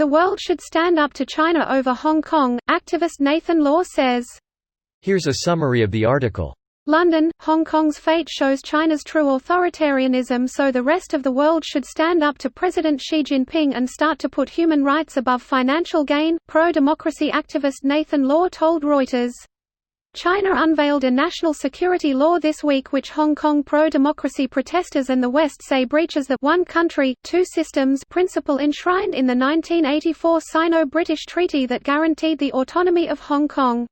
The world should stand up to China over Hong Kong, activist Nathan Law says. Here's a summary of the article. London, Hong Kong's fate shows China's true authoritarianism, so the rest of the world should stand up to President Xi Jinping and start to put human rights above financial gain, pro-democracy activist Nathan Law told Reuters. China unveiled a national security law this week which Hong Kong pro-democracy protesters and the West say breaches the one country, two systems principle enshrined in the 1984 Sino-British treaty that guaranteed the autonomy of Hong Kong.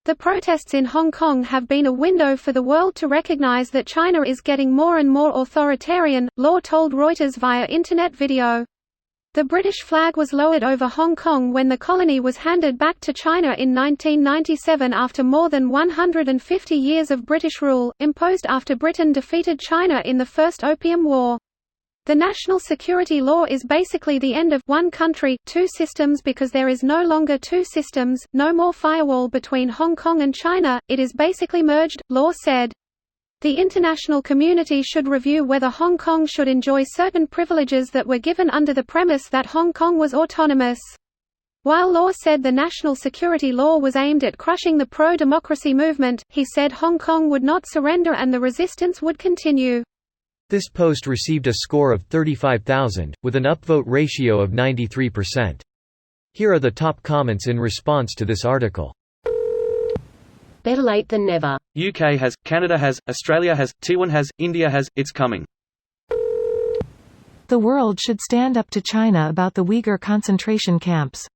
The protests in Hong Kong have been a window for the world to recognize that China is getting more and more authoritarian, Law told Reuters via internet video. The British flag was lowered over Hong Kong when the colony was handed back to China in 1997 after more than 150 years of British rule, imposed after Britain defeated China in the First Opium War. The national security law is basically the end of one country, two systems because there is no longer two systems, no more firewall between Hong Kong and China, it is basically merged, Law said. The international community should review whether Hong Kong should enjoy certain privileges that were given under the premise that Hong Kong was autonomous. While Law said the national security law was aimed at crushing the pro-democracy movement, he said Hong Kong would not surrender and the resistance would continue. This post received a score of 35,000, with an upvote ratio of 93%. Here are the top comments in response to this article. Better late than never. UK has, Canada has, Australia has, Taiwan has, India has, it's coming. The world should stand up to China about the Uyghur concentration camps.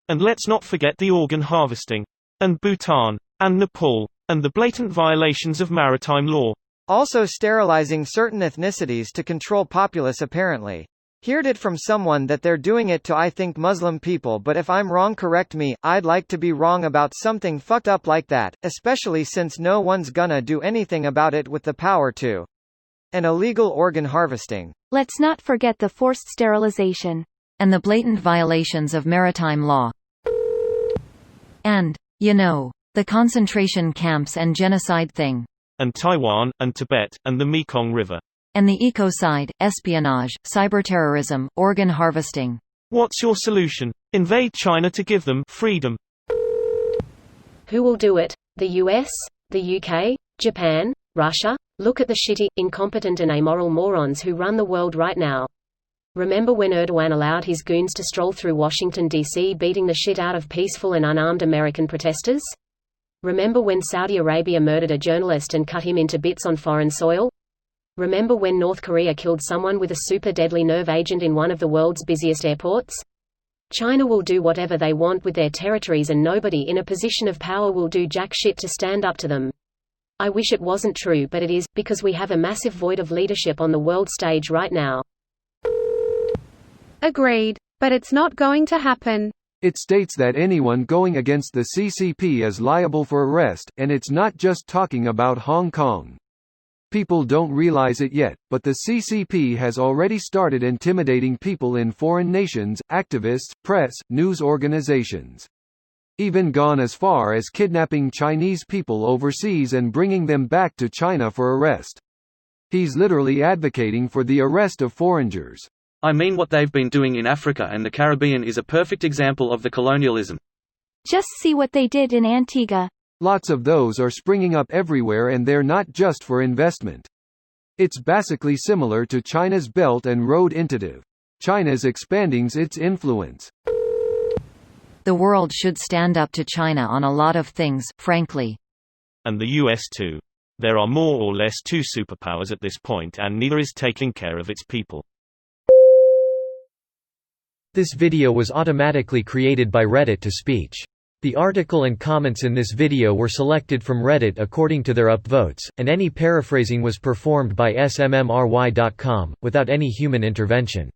And let's not forget the organ harvesting. And Bhutan. And Nepal. And the blatant violations of maritime law. Also sterilizing certain ethnicities to control populace apparently. Heard it from someone that they're doing it to I think Muslim people, but if I'm wrong correct me, I'd like to be wrong about something fucked up like that, especially since no one's gonna do anything about it with the power to. And illegal organ harvesting. Let's not forget the forced sterilization. And the blatant violations of maritime law. And, the concentration camps and genocide thing. And Taiwan, and Tibet, and the Mekong River. And the ecocide, espionage, cyberterrorism, organ harvesting. What's your solution? Invade China to give them freedom. Who will do it? The US? The UK? Japan? Russia? Look at the shitty, incompetent and amoral morons who run the world right now. Remember when Erdogan allowed his goons to stroll through Washington, D.C. beating the shit out of peaceful and unarmed American protesters? Remember when Saudi Arabia murdered a journalist and cut him into bits on foreign soil? Remember when North Korea killed someone with a super deadly nerve agent in one of the world's busiest airports? China will do whatever they want with their territories and nobody in a position of power will do jack shit to stand up to them. I wish it wasn't true but it is, because we have a massive void of leadership on the world stage right now. Agreed. But it's not going to happen. It states that anyone going against the CCP is liable for arrest, and it's not just talking about Hong Kong. People don't realize it yet, but the CCP has already started intimidating people in foreign nations, activists, press, news organizations. Even gone as far as kidnapping Chinese people overseas and bringing them back to China for arrest. He's literally advocating for the arrest of foreigners. I mean, what they've been doing in Africa and the Caribbean is a perfect example of the colonialism. Just see what they did in Antigua. Lots of those are springing up everywhere and they're not just for investment. It's basically similar to China's Belt and Road Initiative. China's expanding its influence. The world should stand up to China on a lot of things, frankly. And the US too. There are more or less two superpowers at this point and neither is taking care of its people. This video was automatically created by Reddit to speech. The article and comments in this video were selected from Reddit according to their upvotes, and any paraphrasing was performed by smmry.com, without any human intervention.